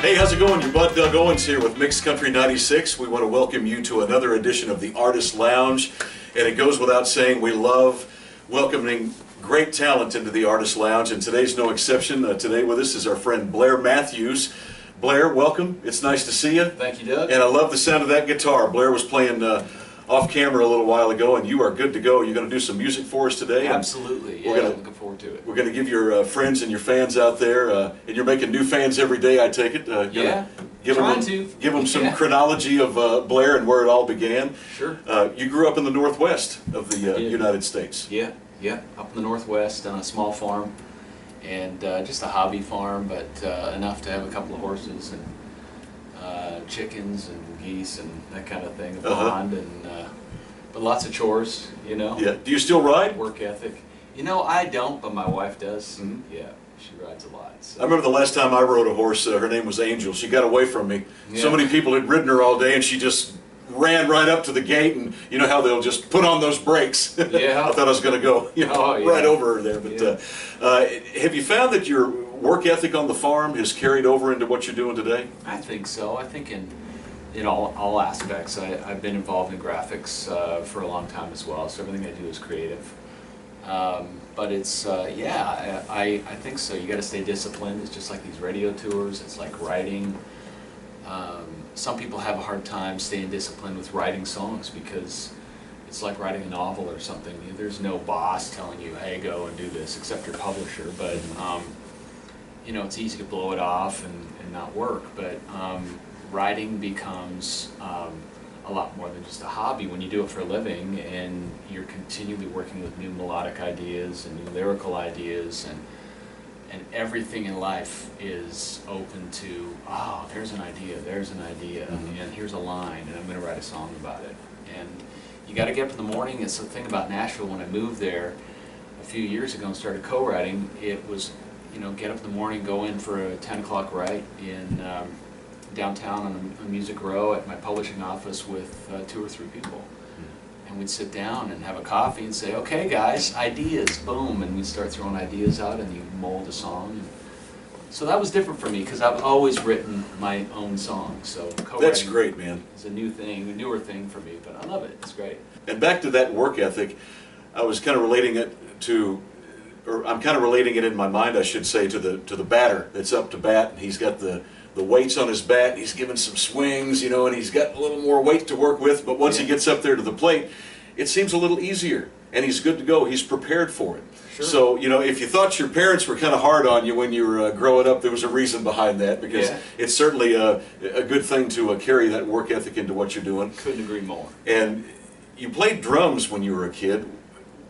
Hey, how's it going? Your bud Doug Owens here with Mixed Country 96. We want to welcome you to another edition of the Artist Lounge. And it goes without saying, we love welcoming great talent into the Artist Lounge, and today's no exception. Today with us is our friend Blair Mathews. Blair, welcome. It's nice to see you. Thank you, Doug. And I love the sound of that guitar. Blair was playing off camera a little while ago, and you are good to go. You're going to do some music for us today. Absolutely. Yeah, I'm looking forward to it. We're going to give your friends and your fans out there, and you're making new fans every day, I take it. Yeah, give them some chronology of Blair and where it all began. Sure. You grew up in the northwest of the United States. Yeah, up in the northwest on a small farm, and just a hobby farm, but enough to have a couple of horses and chickens and geese and that kind of thing, a pond, and but lots of chores, you know. Yeah. Do you still ride? Work ethic. You know, I don't, but my wife does. Mm-hmm. Yeah, she rides a lot. So. I remember the last time I rode a horse, her name was Angel. She got away from me. Yeah. So many people had ridden her all day, and she just ran right up to the gate, and you know how they'll just put on those brakes. Yeah. I thought I was going to go, right over her there. But have you found that your work ethic on the farm has carried over into what you're doing today? I think so. I think in all aspects. I've been involved in graphics for a long time as well, so everything I do is creative. But it's, I think so. You got to stay disciplined. It's just like these radio tours. It's like writing. Some people have a hard time staying disciplined with writing songs because it's like writing a novel or something. There's no boss telling you, hey, go and do this, except your publisher. But, you know, it's easy to blow it off and not work. But writing becomes a lot more than just a hobby when you do it for a living, and you're continually working with new melodic ideas and new lyrical ideas, and everything in life is open to, oh, there's an idea, and here's a line, and I'm going to write a song about it. And you got to get up in the morning. It's the thing about Nashville. When I moved there a few years ago and started co-writing, it was, you know, get up in the morning, go in for a 10 o'clock write in downtown on a Music Row at my publishing office with 2 or 3 people. And we'd sit down and have a coffee and say, okay guys, ideas, boom, and we'd start throwing ideas out, and you mold a song. And so that was different for me because I've always written my own songs. So that's great, man. It's a new thing, a newer thing for me, but I love it. It's great. And back to that work ethic, I was kind of relating it to, or I'm kind of relating it in my mind, I should say, to the batter that's up to bat, and he's got the weights on his bat, he's giving some swings, you know, and he's got a little more weight to work with, but once he gets up there to the plate, it seems a little easier, and he's good to go. He's prepared for it. Sure. So, you know, if you thought your parents were kind of hard on you when you were growing up, there was a reason behind that, because it's certainly a good thing to carry that work ethic into what you're doing. Couldn't agree more. And you played drums when you were a kid.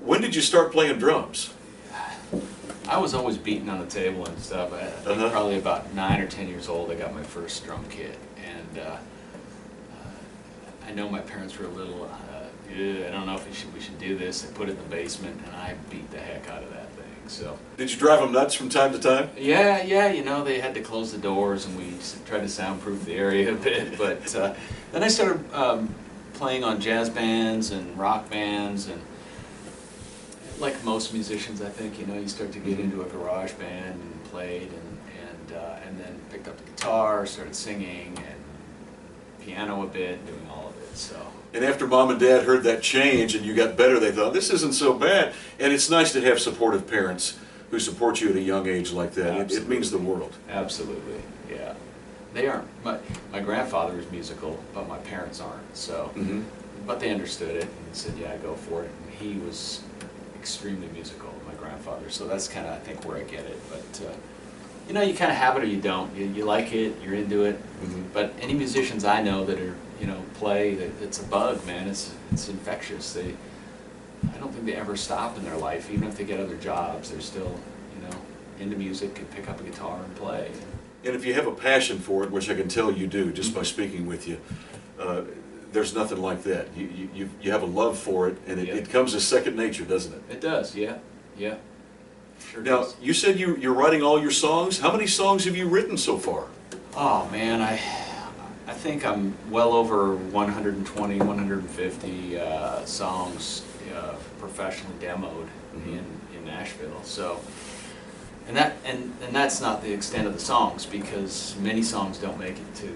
When did you start playing drums? I was always beating on the table and stuff. I think probably about 9 or 10 years old I got my first drum kit, and I know my parents were a little, I don't know if we should do this. They put it in the basement, and I beat the heck out of that thing. So. Did you drive them nuts from time to time? Yeah, you know, they had to close the doors, and we tried to soundproof the area a bit, but then I started playing on jazz bands and rock bands, and like most musicians, I think, you know, you start to get into a garage band and played, and then picked up the guitar, started singing, and piano a bit, doing all of it. So. And after Mom and Dad heard that change and you got better, they thought, this isn't so bad. And it's nice to have supportive parents who support you at a young age like that. It means the world. Absolutely, yeah. They aren't. My grandfather was musical, but my parents aren't. So, but they understood it and said, yeah, go for it. And he was extremely musical, my grandfather, so that's kind of, I think, where I get it. But you know, you kind of have it or you don't. You like it, you're into it. But any musicians I know that are, you know, play, it's a bug, man. It's infectious. I don't think they ever stop in their life, even if they get other jobs. They're still, you know, into music and pick up a guitar and play. And if you have a passion for it, which I can tell you do just by speaking with you, there's nothing like that. You have a love for it, and it comes as second nature, doesn't it? It does, yeah. Sure now, does. You said you're writing all your songs. How many songs have you written so far? Oh man, I think I'm well over 120, 150 songs professionally demoed in Nashville. So, And that's not the extent of the songs, because many songs don't make it to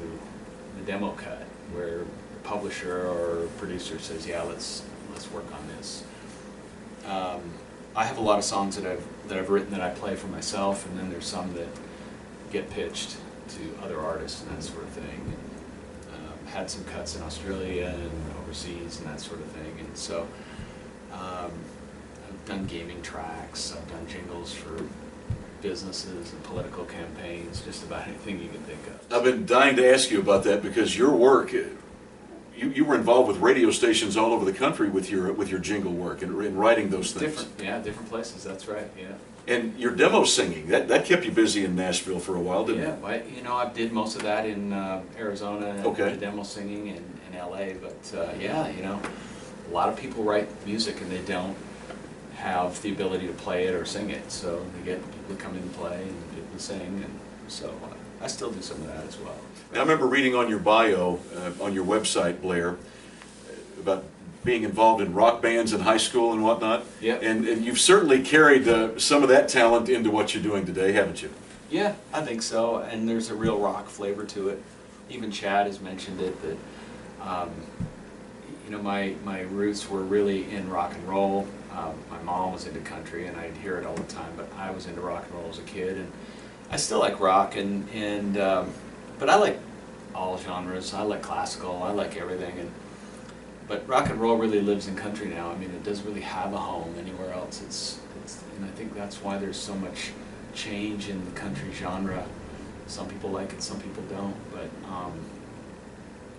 the demo cut where the publisher or producer says, yeah, let's work on this. I have a lot of songs that I've written that I play for myself, and then there's some that get pitched to other artists and that sort of thing. And, had some cuts in Australia and overseas and that sort of thing. And so I've done gaming tracks, I've done jingles for businesses and political campaigns, just about anything you can think of. I've been dying to ask you about that, because your work, you were involved with radio stations all over the country with your jingle work and writing those things. Different places, that's right, yeah. And your demo singing, that kept you busy in Nashville for a while, didn't it? Yeah, I did most of that in Arizona, okay. The demo singing in LA, but yeah, a lot of people write music and they don't have the ability to play it or sing it, so they get people to come in and play and people to sing, and so I still do some of that as well. Now, I remember reading on your bio, on your website, Blair, about being involved in rock bands in high school and whatnot. Yeah. And you've certainly carried some of that talent into what you're doing today, haven't you? Yeah, I think so, and there's a real rock flavor to it. Even Chad has mentioned it, that my roots were really in rock and roll. My mom was into country, and I'd hear it all the time, but I was into rock and roll as a kid, and I still like rock, but I like all genres. I like classical, I like everything, but rock and roll really lives in country now. I mean, it doesn't really have a home anywhere else. And I think that's why there's so much change in the country genre. Some people like it, some people don't, but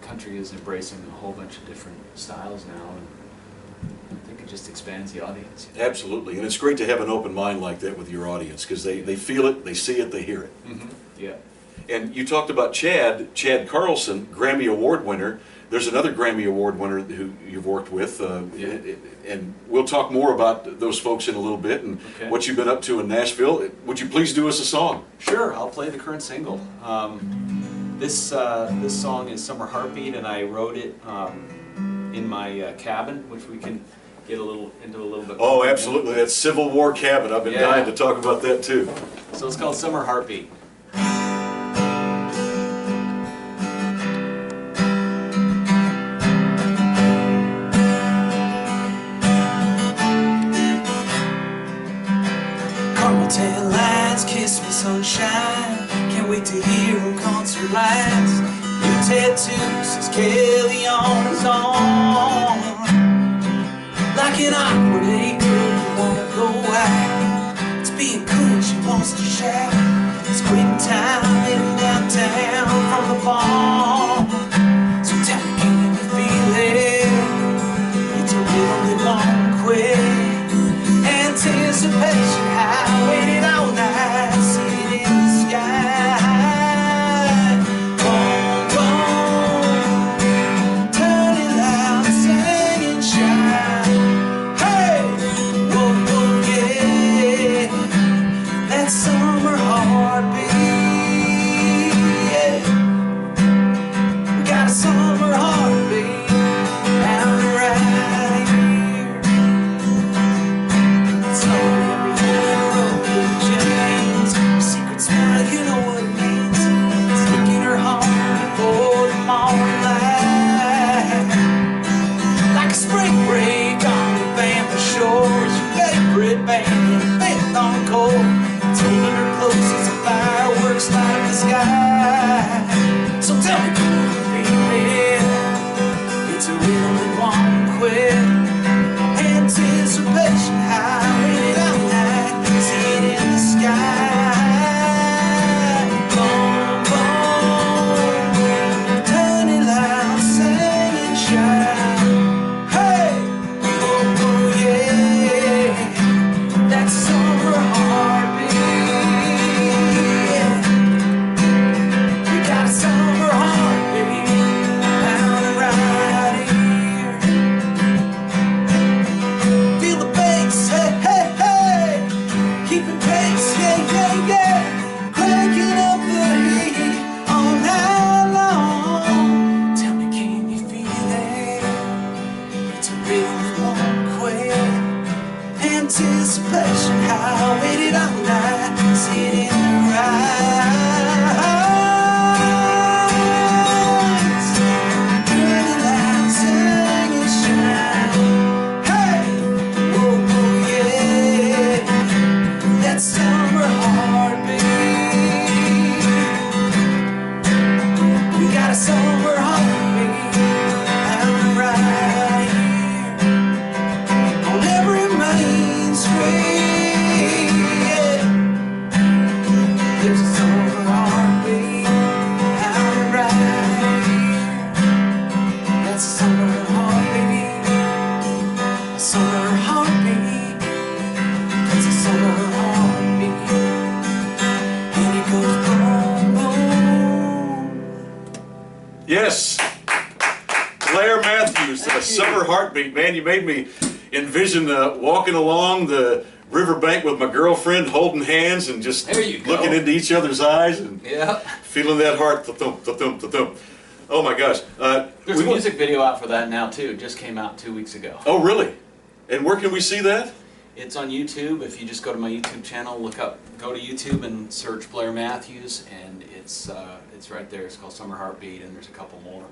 country is embracing a whole bunch of different styles now, and I think it just expands the audience. Absolutely, and it's great to have an open mind like that with your audience, because they feel it, they see it, they hear it. Mm-hmm. Yeah. And you talked about Chad Carlson, Grammy Award winner. There's another Grammy Award winner who you've worked with, and we'll talk more about those folks in a little bit and what you've been up to in Nashville. Would you please do us a song? Sure, I'll play the current single. This song is Summer Heartbeat, and I wrote it in my cabin, which we can get into a little bit. Oh, absolutely. That's Civil War cabin. I've been dying to talk about that too. So it's called Summer Heartbeat. Tan lines, kiss me sunshine. Can't wait to hear them concert lines. New tattoos, says Kelly on his arm. Like an awkward A girl, you wanna go out. It's being cool, she wants to shout. It's quitting time in downtown from the bar. So tell me, can you feel it? It's a rhythm that won't quit. Anticipation high, waiting all night, sitting in the sky. Boom, boom, turn it loud, sing and shine. Hey, whoa, whoa, yeah, that summer heartbeat. Yeah. We got a summer heartbeat down right here. Secret smile, you know what it means. Taking her home before the morning light. Like a spring break on the Bama shores. Your favorite band, faith on cold. Taking her close as the fireworks light up the sky. So tell me, can you feel it? It's a rhythm that won't quit. Anticipation high, waiting all night, sitting in the sky. Boom, boom, turn it loud, sing and shine. Hey, oh, oh yeah, that summer heartbeat. We got a summer heartbeat, pounding right here. Feel the bass, hey, hey, hey. Keeping pace, yeah, yeah, yeah. Cranking up the heat all night long. Tell me, can you feel it? It's a rhythm that won't quit. Anticipation high, waited all night. that summer heartbeat. We got a summer heartbeat pounding right here on every main street. Yeah. There's a summer heartbeat pounding right here. That's a summer heartbeat, a summer heartbeat. That's a summer heartbeat, and it goes boom, boom. Yes, Blair Mathews, a summer heartbeat. Man, you made me envision walking along the riverbank with my girlfriend, holding hands and just There you go. looking into each other's eyes and Yeah. feeling that heart thump, thump, thump. Oh my gosh. There's a music video out for that now too. It just came out 2 weeks ago. Oh really? And where can we see that? It's on YouTube. If you just go to my YouTube channel, go to YouTube and search Blair Mathews, and it's right there. It's called Summer Heartbeat, and there's a couple more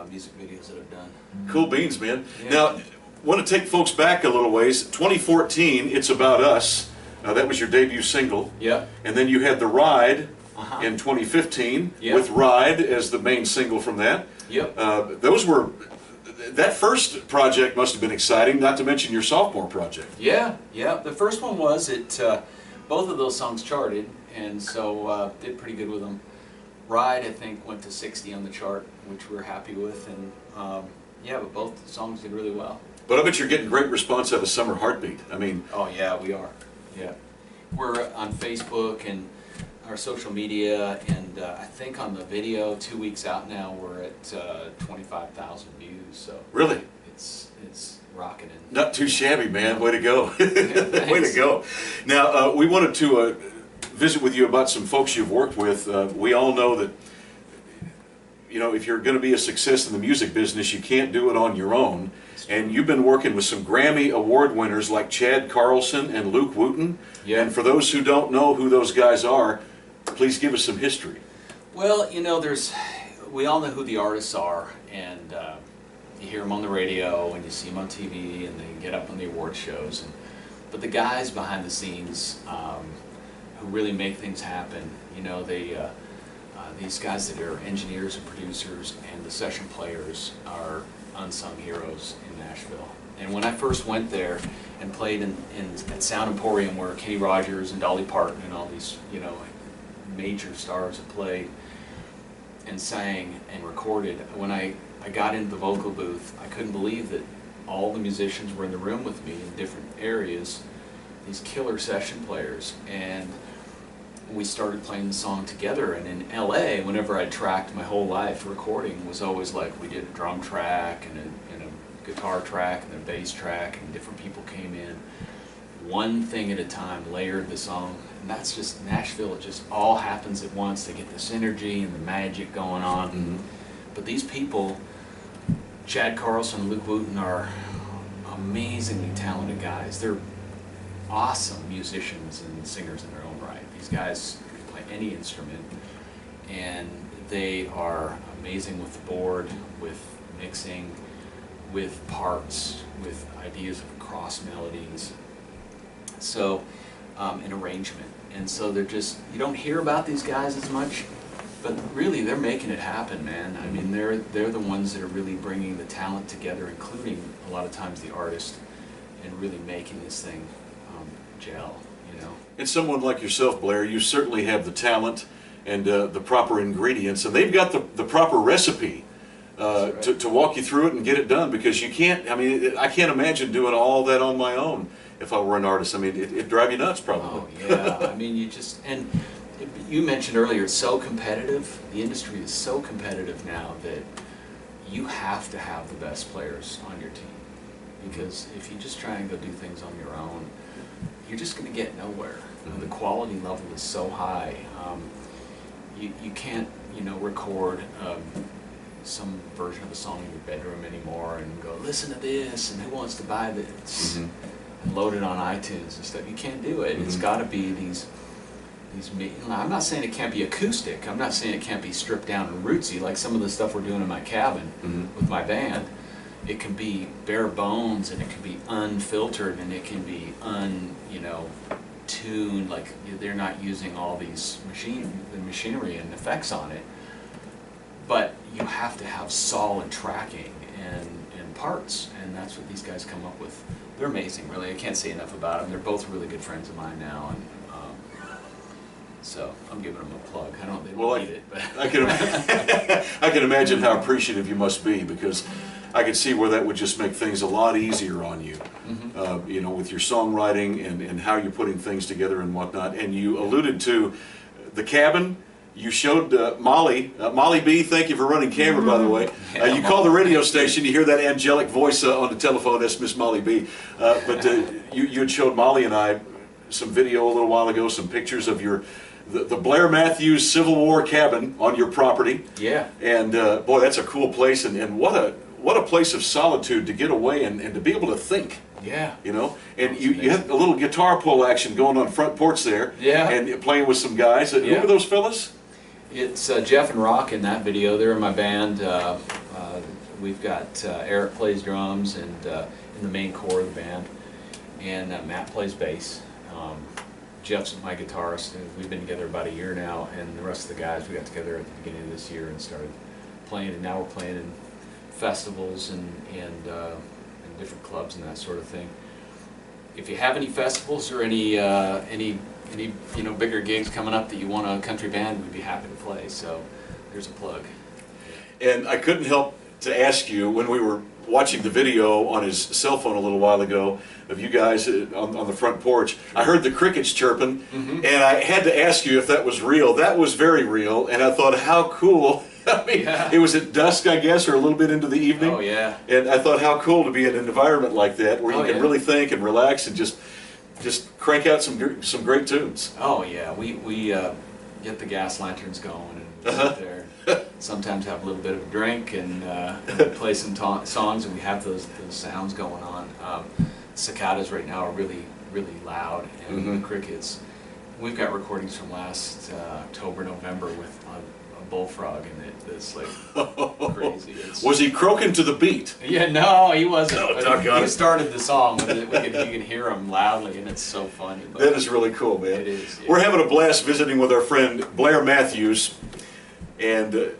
music videos that I've done. Cool beans, man. Yeah. Now, want to take folks back a little ways. 2014, It's About Us. That was your debut single. Yep. And then you had The Ride Uh-huh. in 2015 Yep. with Ride as the main single from that. Yep. That first project must have been exciting, not to mention your sophomore project. Yeah. The first one was both of those songs charted, and so did pretty good with them. Ride, I think, went to 60 on the chart, which we're happy with, and but both songs did really well. But I bet you're getting great response out of Summer Heartbeat. I mean, Oh yeah, we are. Yeah, we're on Facebook and our social media, and I think on the video, 2 weeks out now, we're at 25,000 views. So really? it's rocketing. Not too shabby, man. Way to go. Way to Thanks. go. Now, we wanted to visit with you about some folks you've worked with. We all know that, you know, if you're going to be a success in the music business, you can't do it on your own. And you've been working with some Grammy Award winners like Chad Carlson and Luke Wooten. Yeah. And for those who don't know who those guys are, please give us some history. Well, you know, we all know who the artists are, and you hear them on the radio, and you see them on TV, and they get up on the award shows. But the guys behind the scenes who really make things happen, you know, these guys that are engineers and producers and the session players are unsung heroes in Nashville. And when I first went there and played at Sound Emporium, where Kenny Rogers and Dolly Parton and all these, you know, major stars have played and sang and recorded, when I got into the vocal booth, I couldn't believe that all the musicians were in the room with me in different areas, these killer session players, and we started playing the song together. And in LA, whenever I tracked my whole life, recording was always like, we did a drum track and a guitar track and a bass track, and different people came in, one thing at a time, layered the song. And that's just Nashville. It just all happens at once. They get this energy and the magic going on. Mm-hmm. But these people, Chad Carlson and Luke Wooten, are amazingly talented guys. They're awesome musicians and singers in their own right. These guys can play any instrument, and they are amazing with the board, with mixing, with parts, with ideas of cross melodies, so an arrangement. And so they're just, you don't hear about these guys as much, but really they're making it happen, man. I mean, they're the ones that are really bringing the talent together, including a lot of times the artist, and really making this thing gel, you know. And someone like yourself, Blair, you certainly have the talent and the proper ingredients, and they've got the proper recipe Right. to walk you through it and get it done, because you can't, I mean, I can't imagine doing all that on my own if I were an artist. I mean, it'd drive you nuts probably. Oh yeah, I mean, you mentioned earlier, it's so competitive. The industry is so competitive now that you have to have the best players on your team, because if you just try and go do things on your own, you're just going to get nowhere. Mm-hmm. The quality level is so high. You can't, you know, record some version of a song in your bedroom anymore and go, listen to this, and who wants to buy this, Mm-hmm. and load it on iTunes and stuff. You can't do it. It's Mm-hmm. got to be these. I'm not saying it can't be acoustic. I'm not saying it can't be stripped down and rootsy like some of the stuff we're doing in my cabin Mm-hmm. with my band. It can be bare bones, and it can be unfiltered, and it can be tuned, like they're not using all these machinery and effects on it. But you have to have solid tracking and parts, and that's what these guys come up with. They're amazing, really. I can't say enough about them. They're both really good friends of mine now, and so I'm giving them a plug. I don't think they will need it, but I can imagine how appreciative you must be, because I could see where that would just make things a lot easier on you. Mm-hmm. You know, with your songwriting and how you're putting things together and whatnot. And you alluded to the cabin. You showed Molly B, thank you for running camera, by the way. You call the radio station, you hear that angelic voice on the telephone, that's Miss Molly B. But you had showed Molly and I some video a little while ago, some pictures of the Blair Mathews Civil War cabin on your property. Yeah. And boy, that's a cool place, and what a place of solitude to get away and to be able to think. Yeah. You know, and you had a little guitar pull action going on front porch there. Yeah. And playing with some guys. Who were those fellas? It's Jeff and Rock in that video. They're in my band. We've got Eric plays drums and in the main core of the band, and Matt plays bass. Jeff's my guitarist, and we've been together about a year now, and the rest of the guys, we got together at the beginning of this year and started playing, and now we're playing in festivals and different clubs and that sort of thing. If you have any festivals or any bigger gigs coming up that you want a country band, we'd be happy to play. So there's a plug. And I couldn't help to ask you, when we were watching the video on his cell phone a little while ago of you guys on the front porch, I heard the crickets chirping, and I had to ask you if that was real. That was very real, and I thought, how cool. I mean, it was at dusk, I guess, or a little bit into the evening. Oh, yeah. And I thought, how cool to be in an environment like that where you can really think and relax and just crank out some great tunes. Oh, yeah. We get the gas lanterns going and sit there. Sometimes have a little bit of a drink and play some songs, and we have those sounds going on. Cicadas right now are really, really loud, and the crickets. We've got recordings from last October, November with a bullfrog in it that's like crazy. Was he croaking to the beat? Yeah, no, he wasn't. Oh, he started the song, and you can hear him loudly, and it's so funny. But that is really cool, man. It is. Yeah. We're having a blast visiting with our friend Blair Mathews, and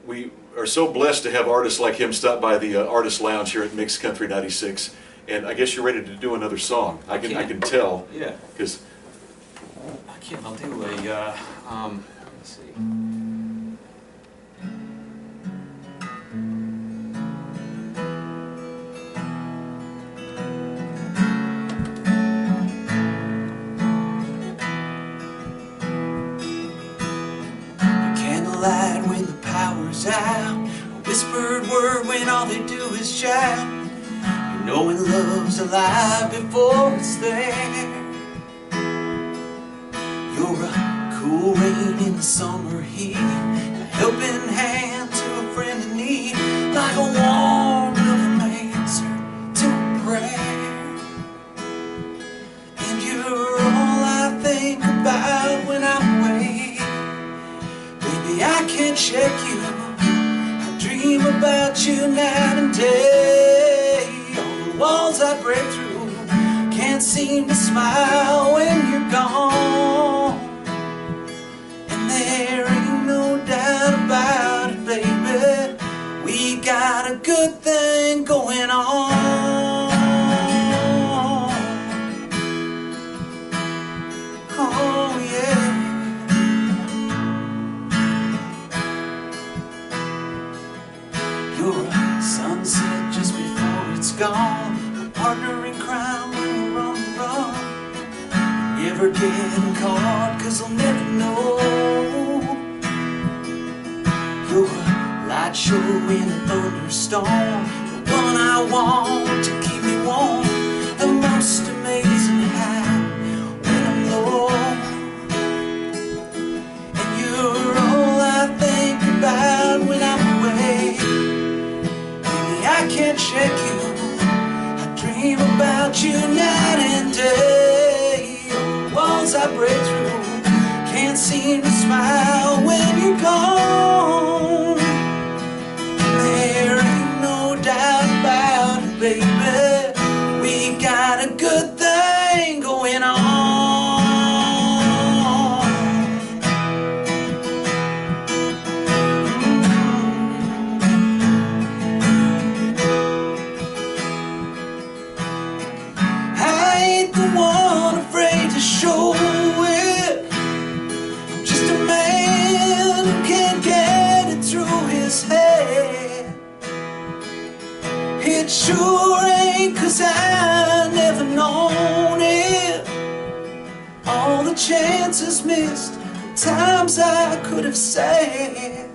we are so blessed to have artists like him stop by the Artist Lounge here at Mix Country 96. And I guess you're ready to do another song. I can tell. Yeah. Because I'll do a. Let's see. Candlelight when the power's out, a whispered word when all they do is shout. You know when love's alive before it's there. You're a cool rain in the summer heat, a helping hand to a friend in need, like a warm loving answer to a prayer. And you're all I think about when I'm away. Baby, I can't shake you, I dream about you night and day. All the walls I break through can't seem to smile when you're gone. And there ain't no doubt about it, baby, we got a good thing going on. Oh yeah. You're a sunset just before it's gone, a partner in crime when we're on the run. Never getting caught, 'cause I'll never know. You're a light show in a thunderstorm, the one I want to keep me warm, the most amazing high when I'm low. And you're all I think about when I'm away. Baby, I can't shake you, I dream about you night and day. All the walls I break through can't seem to smile when you're gone. There ain't no doubt about it, baby, we got a good chances missed, the times I could have said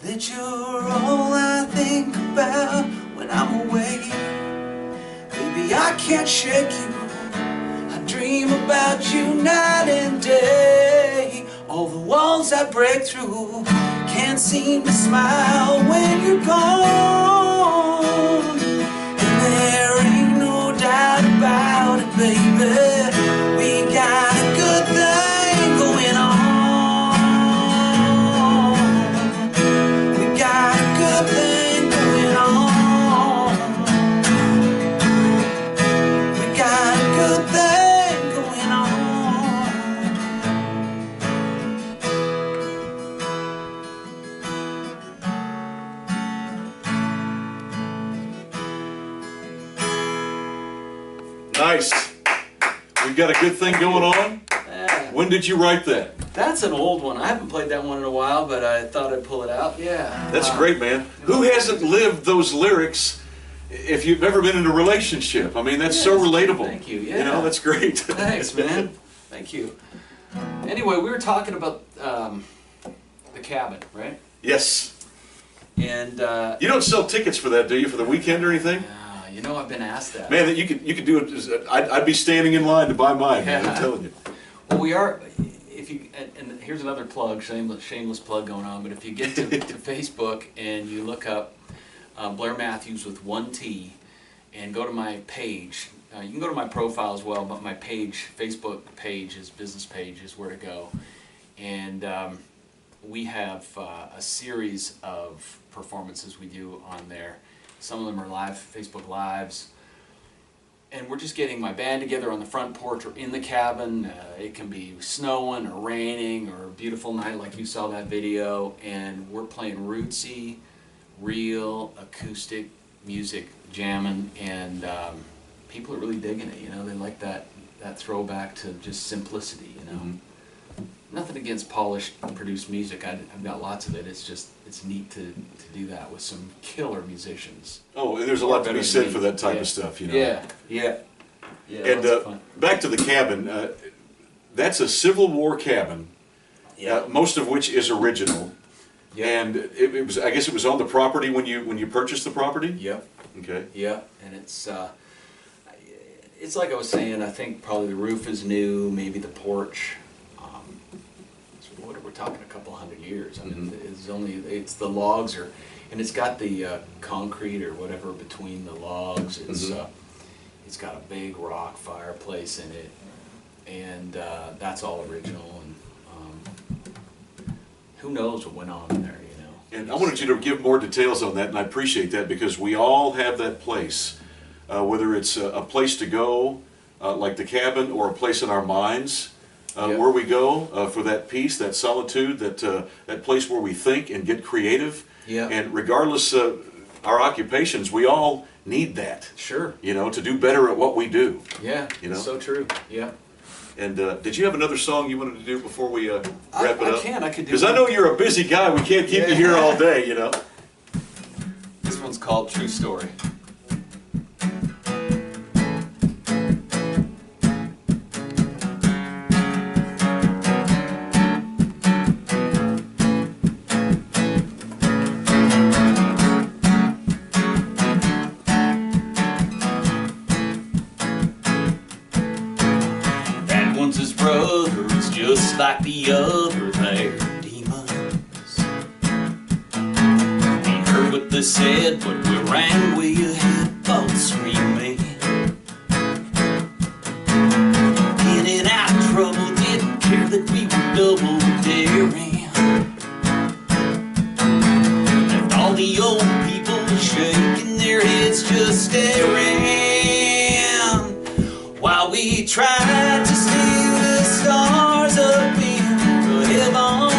that you're all I think about when I'm away. Baby, I can't shake you, I dream about you night and day. All the walls I break through can't seem to smile when you're gone. And there ain't no doubt about it, baby, we got a good thing going on. We got a good thing going on. We got a good thing going on. Nice. We've got a good thing going on. When did you write that? That's an old one. I haven't played that one in a while, but I thought I'd pull it out. Yeah. That's great, man. Who hasn't lived those lyrics if you've ever been in a relationship? I mean, that's so relatable. Thank you. Yeah. You know, that's great. Thanks, man. Thank you. Anyway, we were talking about the cabin, right? Yes. And You don't sell tickets for that, do you, for the weekend or anything? you know, I've been asked that. Man, you could do it. I'd be standing in line to buy mine. Man, Yeah. I'm telling you. Well, we are. If you and here's another plug, shameless plug going on. But if you get to Facebook and you look up Blair Mathews with 1 T, and go to my page. You can go to my profile as well, but my page, Facebook page, business page is where to go. And we have a series of performances we do on there. Some of them are live, Facebook Lives. And we're just getting my band together on the front porch or in the cabin. It can be snowing or raining or a beautiful night like you saw that video. And we're playing rootsy, real, acoustic music, jamming, and people are really digging it. You know, they like that throwback to just simplicity. You know, nothing against polished, produced music. I've got lots of it. It's just it's neat to do that with some killer musicians. Oh, and there's a lot to be said for that type of stuff. You know. Yeah. And back to the cabin. That's a Civil War cabin. Yeah. Most of which is original. Yeah. And it was. I guess it was on the property when you purchased the property. Yep. Okay. Yeah, and it's like I was saying. I think probably the roof is new, maybe the porch. What we're talking a couple hundred years. I mean, it's the logs are, and it's got the concrete or whatever between the logs. It's it's got a big rock fireplace in it, and that's all original. And who knows what went on in there, you know. And I wanted you to give more details on that, and I appreciate that because we all have that place, whether it's a place to go, like the cabin, or a place in our minds. Where we go for that peace, that solitude, that place where we think and get creative. Yeah. And regardless of our occupations, we all need that. Sure. You know, to do better at what we do. Yeah. You know? So true. Yeah. And did you have another song you wanted to do before we wrap it up? I could do. Because I know you're a busy guy. We can't keep you here all day. You know. This one's called True Story. His brother is just like the other, they're demons. We heard what they said, but we ran way ahead, both screaming. In and out of trouble, didn't care that we were double daring. Left all the old people shaking their heads, just staring, while we tried to steal the stars up in the heavens.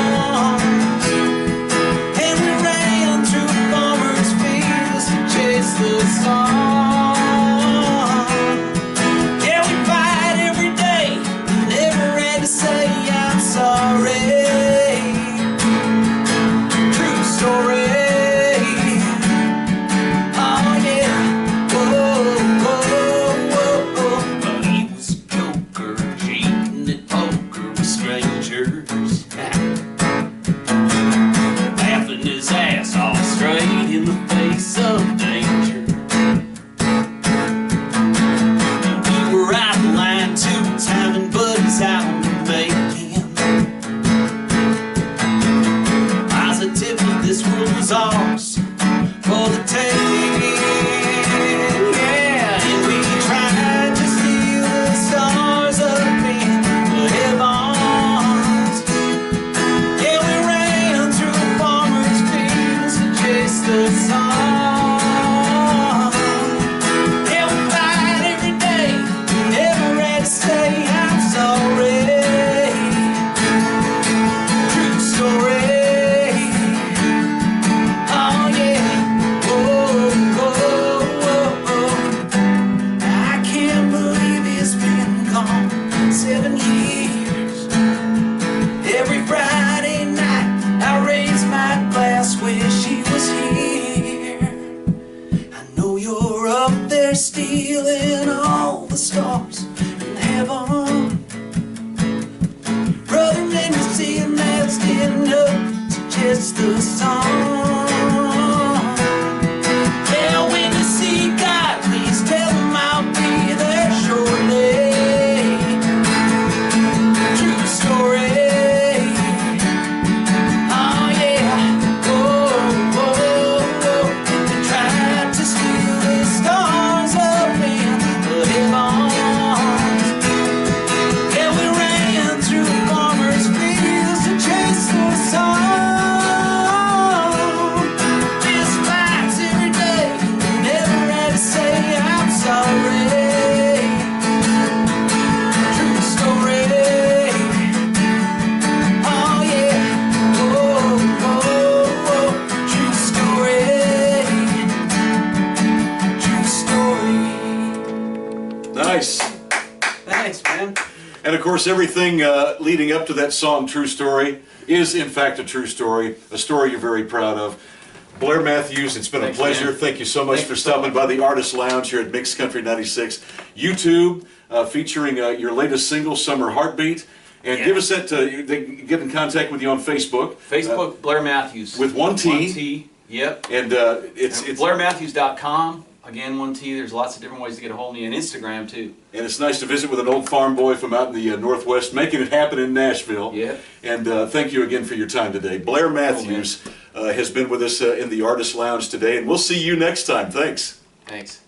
And we ran through farmers' fields to chase the sun. Yeah, we fight every day, never had to say I'm sorry. course, everything leading up to that song, True Story, is in fact a true story, a story you're very proud of. Blair Mathews, it's been Thanks, a pleasure. man. Thank you so much Thank for you so stopping much. by the Artist Lounge here at Mix Country 96. YouTube, featuring your latest single, Summer Heartbeat. And Yeah. give us that, they can get in contact with you on Facebook. Facebook, Blair Mathews. With one T. 1T, yep. And it's BlairMathews.com. Again, 1T. There's lots of different ways to get a hold of me, and Instagram too. And it's nice to visit with an old farm boy from out in the Northwest, making it happen in Nashville. Yeah. And thank you again for your time today. Blair Mathews has been with us in the Artist Lounge today, and we'll see you next time. Thanks. Thanks.